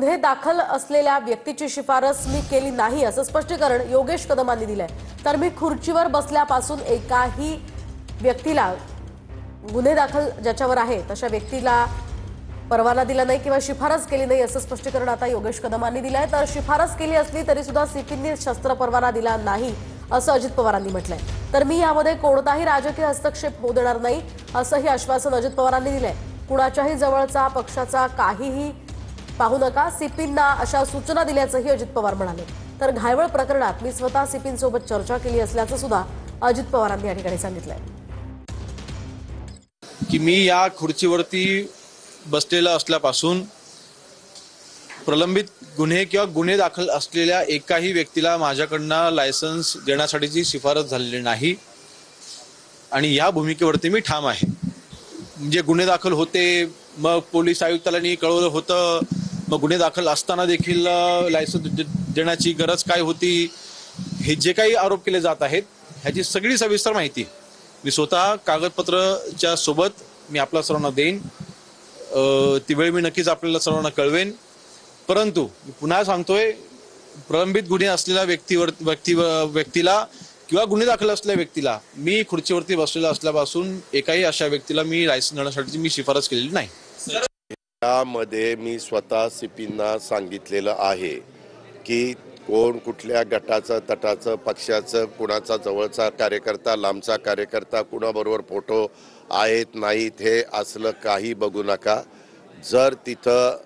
गुन्हे दाखल असलेल्या व्यक्तीची शिफारस मी केली नाही असं स्पष्टीकरण योगेश कदमांनी दिलंय। तर मी खुर्चीवर बसल्यापासून एकाही व्यक्तीला गुन्हे दाखल ज्याच्यावर आहे तशा व्यक्तीला परवाना दिला नाही किंवा शिफारस केली नाही असं स्पष्टीकरण आता योगेश कदमांनी दिलंय। तर शिफारस केली असली तरी सुद्धा सीपींनी शस्त्र परवाना दिला नाही असं अजित पवारांनी म्हटलंय। तर मी यामध्ये कोणताही राजकीय हस्तक्षेप होऊ देणार नाही असंही आश्वासन अजित पवारांनी दिलंय। कुणाच्याही जवळचा पक्षाचा काहीही पाहू नका, सीपींना अशा सूचना दिल्याचंही अजित पवार म्हणाले। तर घायवळ प्रकरणात मी स्वतः सीपींसोबत चर्चा केली असल्याचं सुद्धा अजित पवारांनी या ठिकाणी सांगितलंय की मी या खुर्चीवरती बसलेला असल्यापासून प्रलंबित गुन्हे किंवा गुन्हे दाखल असलेल्या एकाही व्यक्तीला माझ्याकडनं लायसन्स देण्यासाठीची शिफारस झालेली नाही आणि या भूमिकेवरती मी ठाम आहे। म्हणजे गुन्हे दाखल होते, मग पोलीस आयुक्तांनी कळवलं होतं, मग गुन्हे दाखल असताना देखील लायसन्स देण्याची गरज काय होती, हे जे काही आरोप केले जात आहेत ह्याची सगळी सविस्तर माहिती मी स्वतः कागदपत्रच्या सोबत मी आपल्या सर्वांना देईन। ती वेळ मी नक्कीच आपल्याला सर्वांना कळवेन। परंतु मी पुन्हा सांगतोय, प्रलंबित गुन्हे असलेल्या व्यक्तीला किंवा गुन्हे दाखल असलेल्या व्यक्तीला मी खुर्चीवरती बसलेला असल्यापासून एकाही अशा व्यक्तीला मी लायसन्स देण्यासाठी मी शिफारस केलेली नाही। यामध्ये मी स्वतः सीपींना सांगितलेलं आहे की कोण कुठल्या गटाचं तटाचं पक्षाचं कुणाचा जवळचा कार्यकर्ता लांबचा कार्यकर्ता कुणाबरोबर फोटो आहेत नाहीत हे असलं काही बघू नका। जर तिथं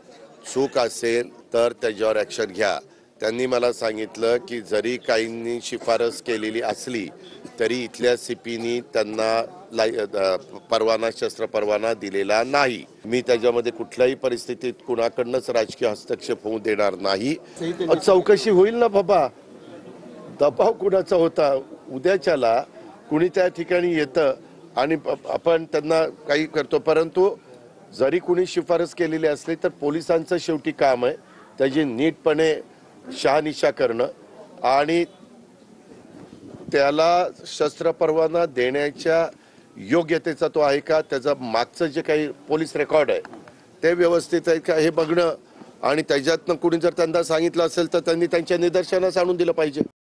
चूक असेल तर त्याच्यावर ॲक्शन घ्या। त्यांनी मला सांगितलं की जरी काहींनी शिफारस केलेली असली तरी इथल्या सीपीनी त्यांना परवाना शस्त्र परवाना दिलेला नाही। मी त्याच्यामध्ये कुठल्याही परिस्थितीत कुणाकडनंच राजकीय हस्तक्षेप होऊ देणार नाही। चौकशी होईल ना बाबा, दबाव कुणाचा होता, उद्याच्याला कुणी त्या ठिकाणी येतं आणि आपण त्यांना काही करतो। परंतु जरी कुणी शिफारस केलेली असली तर पोलिसांचं शेवटी काम आहे त्याची नीटपणे शहानिशा करणं आणि त्याला शस्त्र परवाना देण्याच्या योग्यतेचा तो आहे का, त्याचा मागचं जे काही पोलीस रेकॉर्ड आहे ते व्यवस्थित आहे का हे बघणं आणि त्याच्यातनं कुणी जर त्यांना सांगितलं असेल तर त्यांनी त्यांच्या निदर्शनास आणून दिलं पाहिजे।